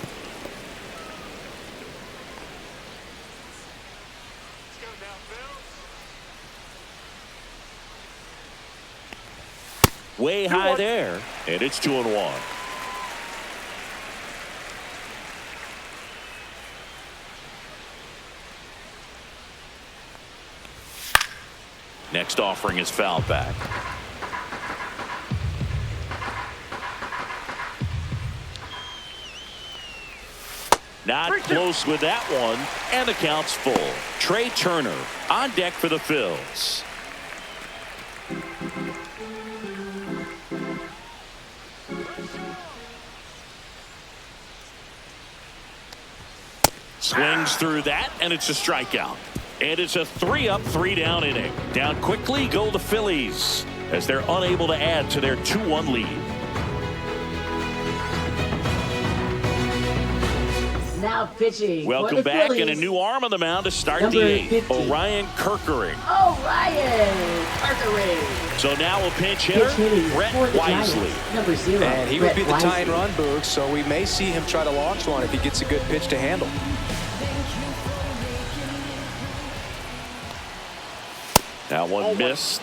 Way high there, and it's 2-1. Next offering is fouled back. Not close with that one, and the count's full. Trey Turner on deck for the Phillies. Swings through that, and it's a strikeout. And it's a 3-up, 3-down inning. Down quickly go the Phillies as they're unable to add to their 2-1 lead. Now pitching. Welcome back, and a new arm on the mound to start Number the 8th. 50. Orion Kerkering. Orion Kerkering. So now a pinch hitter, Brett Wisely. Number 0. And he would be the tying run, Boog, so we may see him try to launch one if he gets a good pitch to handle. That one missed.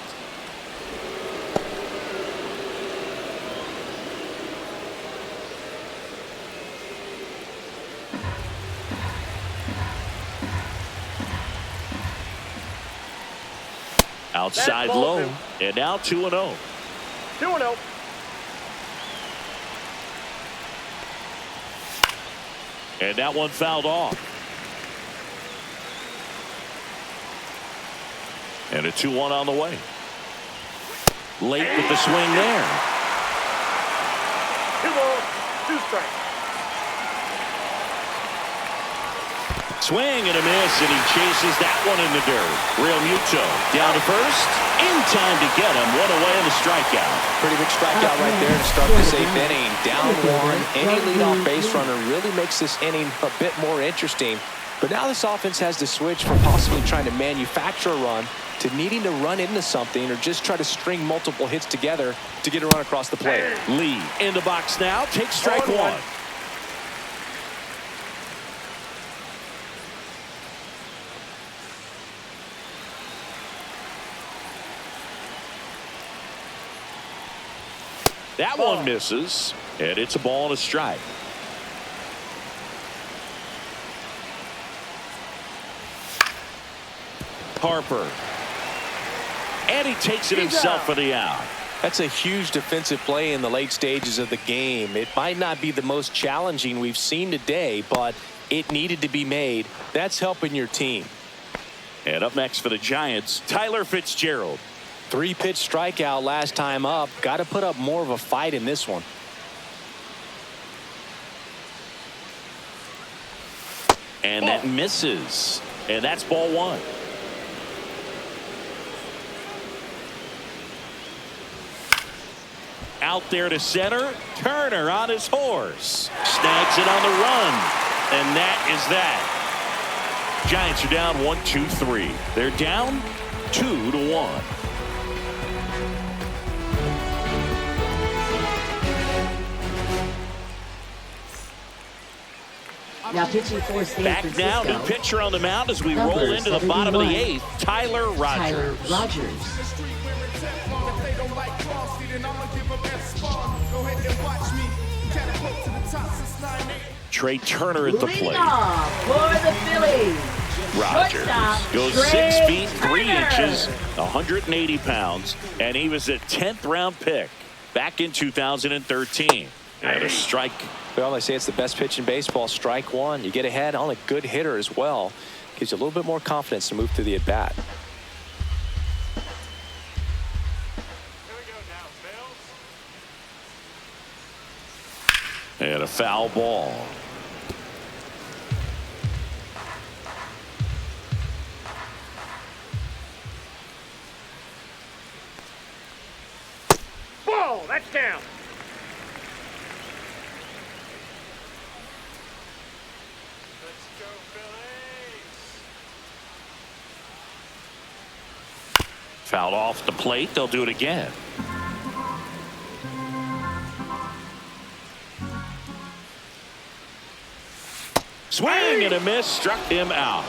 Outside low, and now 2-0. 2-0. And that one fouled off. And a 2-1 on the way. Late with the swing there. 2 balls, 2 strikes. Swing and a miss, and he chases that one in the dirt. Real Muto down to first. In time to get him. One away in the strikeout. Pretty big strikeout right there to start this 8th inning. Down 1. Any leadoff base runner really makes this inning a bit more interesting. But now this offense has to switch from possibly trying to manufacture a run to needing to run into something or just try to string multiple hits together to get a run across the plate. Lee in the box now. Takes strike 1. That one misses, and it's a ball and a strike. Harper. And he takes it himself for the out. That's a huge defensive play in the late stages of the game. It might not be the most challenging we've seen today, but it needed to be made. That's helping your team. And up next for the Giants, Tyler Fitzgerald. 3-pitch strikeout last time up. Got to put up more of a fight in this one. And that misses. And that's ball 1. Out there to center. Turner on his horse. Snags it on the run. And that is that. Giants are down 1-2-3. They're down 2-1. Now pitching for San Back Francisco. now, new pitcher on the mound as we roll into the bottom of the 8th. Tyler Rogers. Trey Turner at the plate. For the Phillies. Rogers goes Trey 6 feet 3 Turner. inches, 180 pounds, and he was a 10th round pick back in 2013. And a strike. Well, they say it's the best pitch in baseball. Strike 1. You get ahead on a good hitter as well. Gives you a little bit more confidence to move through the at-bat. And a foul ball. Ball, that's down. Fouled off the plate. They'll do it again. Swing and a miss. Struck him out.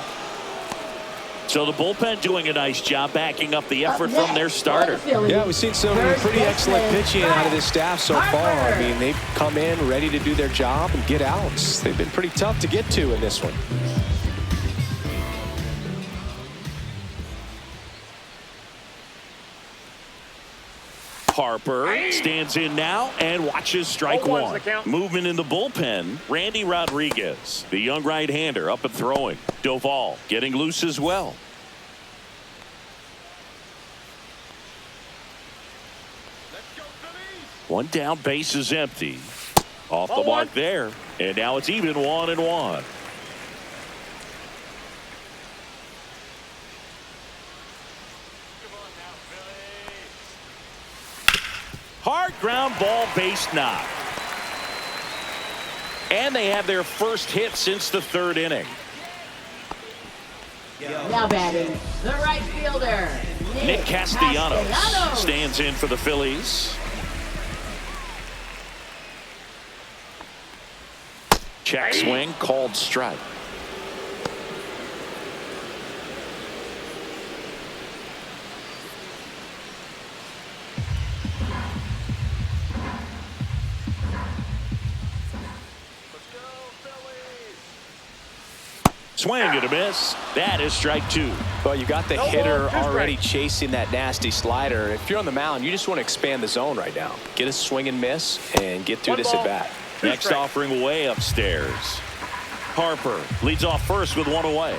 So the bullpen doing a nice job backing up the effort from their starter. Yeah, we've seen some pretty excellent pitching out of this staff so far. I mean, they've come in ready to do their job and get outs. They've been pretty tough to get to in this one. Harper stands in now and watches strike one. Movement in the bullpen. Randy Rodriguez, the young right-hander, up and throwing. Doval getting loose as well. One down, base is empty. Off the mark there. And now it's even 1-1. Hard ground ball, base knock. And they have their first hit since the third inning. Now batting, the right fielder, Nick Castellanos stands in for the Phillies. Check swing, called strike. Swing and a miss. That is strike two. Well, you got the hitter already chasing that nasty slider. If you're on the mound, you just want to expand the zone right now. Get a swing and miss and get through this at bat. Next offering way upstairs. Harper leads off first with one away.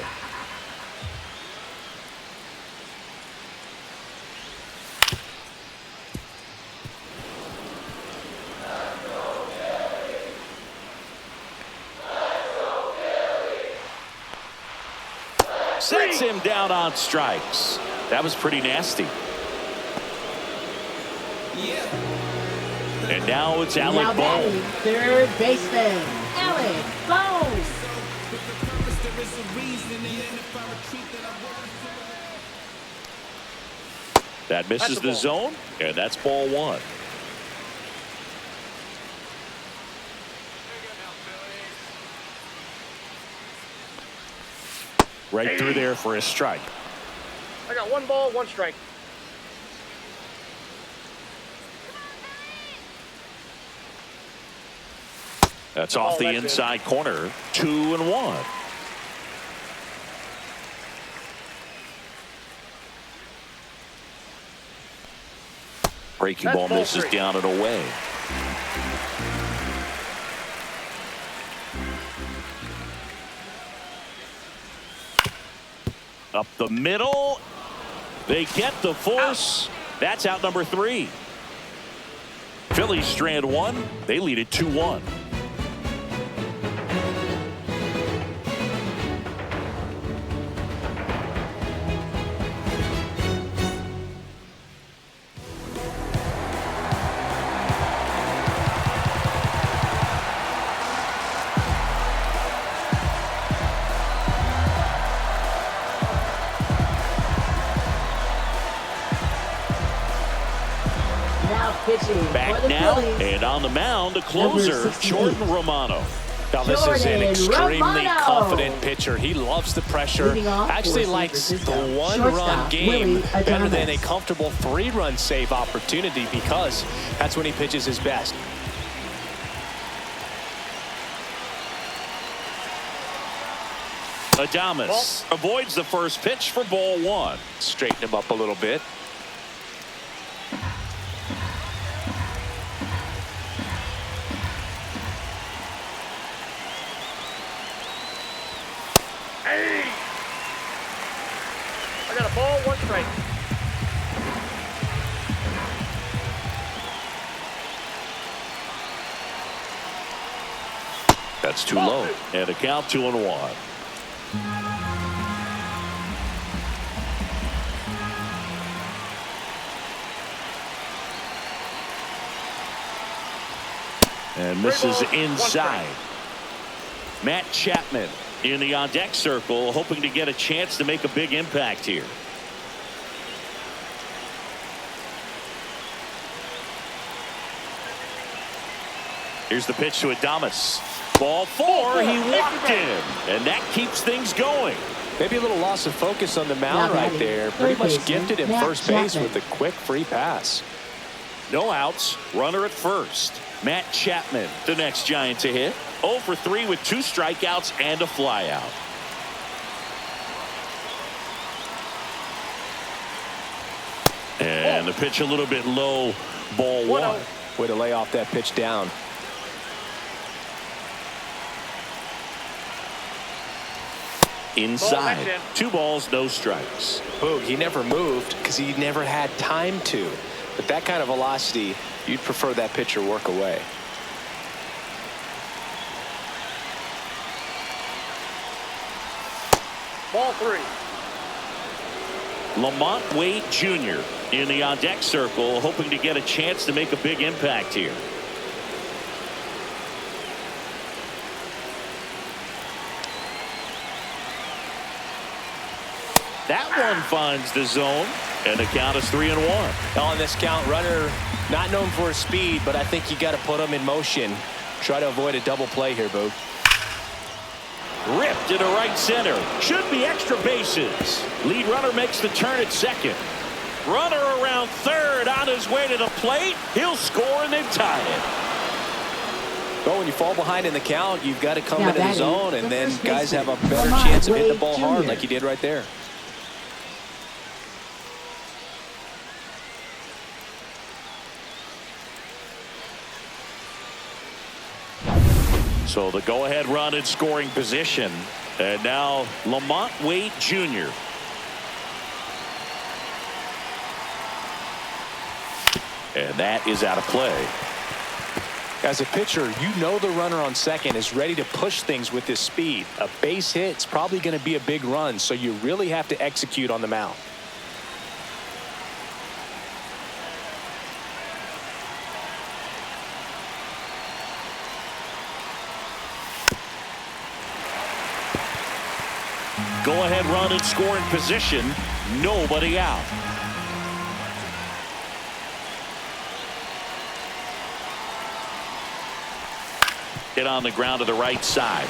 Sets him down on strikes. That was pretty nasty. And now it's Alec Bohm. Third baseman, Alec Bohm. That misses the zone, and that's ball one. Right through there for a strike. I got 1 ball, 1 strike. That's off the inside corner. 2-1. Breaking ball misses down and away. Up the middle. They get the force. That's out number 3. Phillies strand 1. They lead it 2-1. Back now, and on the mound, the closer, Jordan Romano. Now, this is an extremely confident pitcher. He loves the pressure. Actually likes the 1-run game better than a comfortable 3-run save opportunity because that's when he pitches his best. Adames avoids the first pitch for ball 1. Straighten him up a little bit. I got a ball, 1 strike. That's too low. And a count 2-1. And misses inside. Matt Chapman in the on-deck circle, hoping to get a chance to make a big impact here. Here's the pitch to Adames. Ball 4, he walked in, and that keeps things going. Maybe a little loss of focus on the mound right there. Pretty much gifted him first base with a quick free pass. No outs, runner at first. Matt Chapman, the next Giant to hit. 0 for 3 with 2 strikeouts and a flyout. And the pitch a little bit low, ball 1. Way to lay off that pitch down. Inside. 2 balls, no strikes. Boog, he never moved because he never had time to. But that kind of velocity, you'd prefer that pitcher work away. Ball 3. Lamont Wade Jr. in the on-deck circle, hoping to get a chance to make a big impact here. That one finds the zone, and the count is 3-1. On this count, runner not known for his speed, but I think you got to put him in motion. Try to avoid a double play here, Boog. Ripped into right center. Should be extra bases. Lead runner makes the turn at second. Runner around third on his way to the plate. He'll score, and they've tied it. Well, when you fall behind in the count, you've got to come into the zone, and then guys have a better chance of hitting the ball hard like you did right there. So the go-ahead run in scoring position. And now Lamont Wade Jr. And that is out of play. As a pitcher, you know the runner on second is ready to push things with his speed. A base hit's probably going to be a big run, so you really have to execute on the mound. Go-ahead run in scoring position. Nobody out. Hit on the ground to the right side.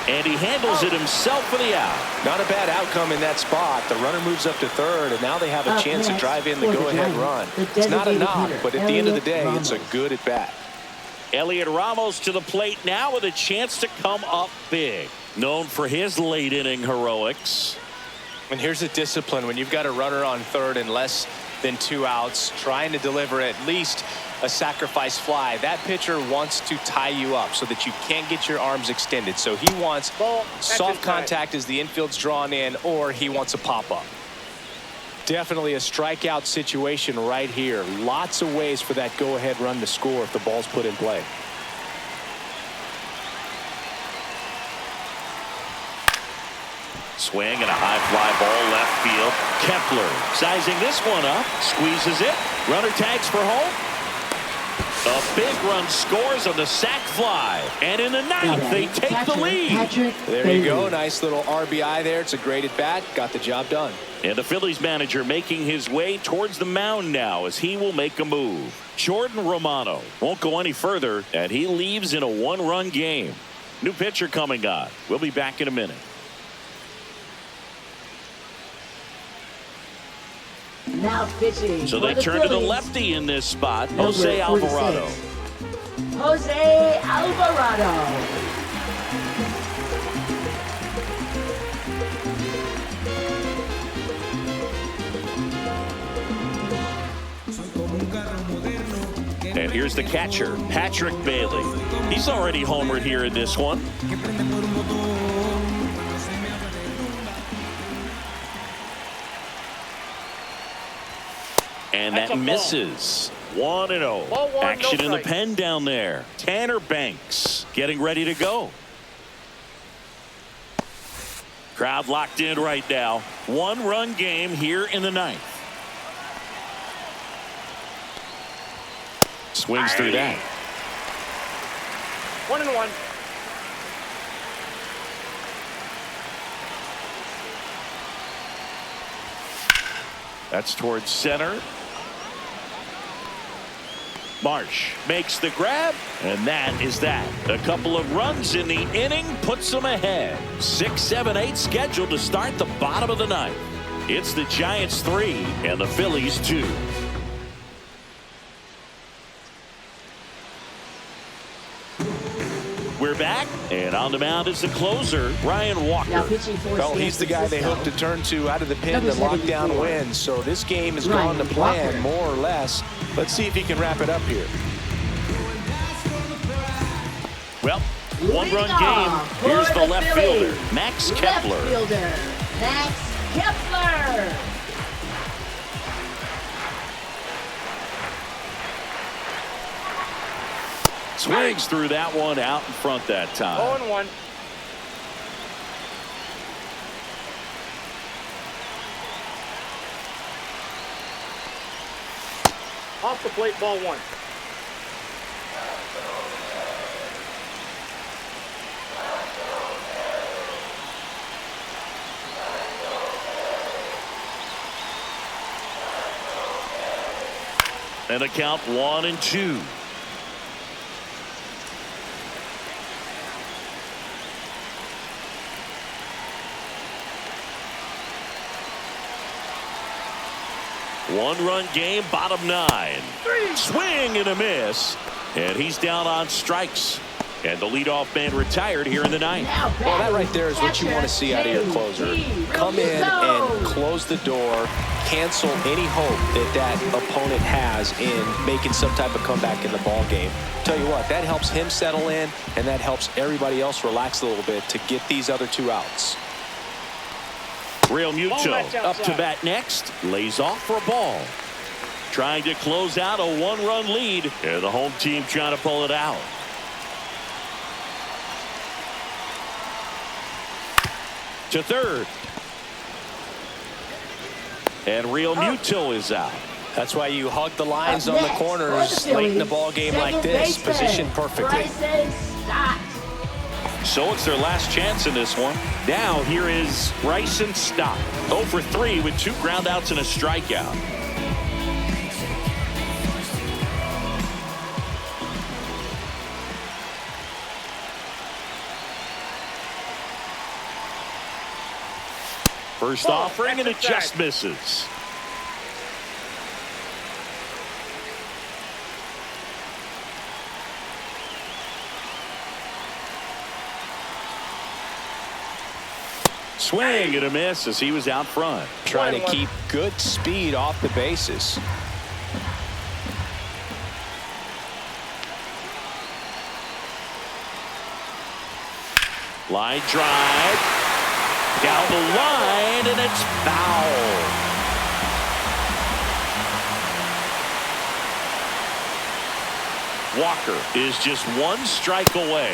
And he handles it himself for the out. Not a bad outcome in that spot. The runner moves up to third, and now they have a chance to drive in the go-ahead run. It's not a knock, but at the end of the day, it's a good at-bat. Elliot Ramos to the plate now with a chance to come up big. Known for his late inning heroics. And here's the discipline when you've got a runner on third and less than 2 outs, trying to deliver at least a sacrifice fly. That pitcher wants to tie you up so that you can't get your arms extended. So he wants soft contact as the infield's drawn in, or he wants a pop-up. Definitely a strikeout situation right here. Lots of ways for that go-ahead run to score if the ball's put in play. Swing and a high fly ball left field. Kepler sizing this one up. Squeezes it. Runner tags for home. A big run scores on the sac fly. And in the ninth, they take the lead. There you go. Nice little RBI there. It's a great at-bat. Got the job done. And the Phillies manager making his way towards the mound now as he will make a move. Jordan Romano won't go any further, and he leaves in a 1-run game. New pitcher coming on. We'll be back in a minute. Now pitching. So they turn to the lefty in this spot, Jose Alvarado. Jose Alvarado. And here's the catcher, Patrick Bailey. He's already homered here in this one. And that misses. 1-0. Action in the pen down there. Tanner Banks getting ready to go. Crowd locked in right now. 1-run game here in the ninth. Swings through that. 1-1. That's towards center. Marsh makes the grab, and that is that. A couple of runs in the inning puts them ahead. 6, 7, 8 scheduled to start the bottom of the ninth. It's the Giants 3 and the Phillies 2. We're back, and on the mound is the closer, Ryan Walker. Now pitching for Well, he's the guy they hope to turn to out of the pen to lock down wins. So this game has gone to plan, more or less. Let's see if he can wrap it up here. Well, one-run game. Here's the left fielder, Max Kepler. Left fielder, Max Kepler. Swings through that one out in front that time. 0-1. Off the plate, ball 1. And a count 1-2. One-run game, bottom 9. Swing and a miss. And he's down on strikes. And the leadoff man retired here in the ninth. Well, that right there is what you want to see out of your closer. Come in and close the door. Cancel any hope that that opponent has in making some type of comeback in the ball game. Tell you what, that helps him settle in, and that helps everybody else relax a little bit to get these other 2 outs. Real Muto up to bat next. Lays off for a ball. Trying to close out a 1-run lead. And the home team trying to pull it out. To third. And Real Muto is out. That's why you hug the lines on the corners late in the ball game like this. Positioned perfectly. So it's their last chance in this one. Now here is Bryson Stott. 0 for 3 with 2 groundouts and a strikeout. First offering, and it just misses. Swing and a miss as he was out front. Trying to keep good speed off the bases. Line drive. Down the line, and it's foul. Walker is just 1 strike away.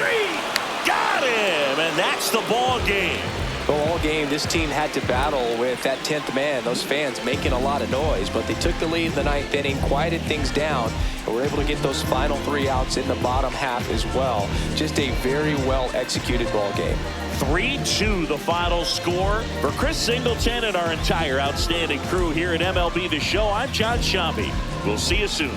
Got him, and that's the ball game. Well, all game, this team had to battle with that 10th man. Those fans making a lot of noise, but they took the lead in the 9th inning, quieted things down, and were able to get those final 3 outs in the bottom half as well. Just a very well executed ball game. 3-2 the final score. For Chris Singleton and our entire outstanding crew here at MLB The Show, I'm John Shambi. We'll see you soon.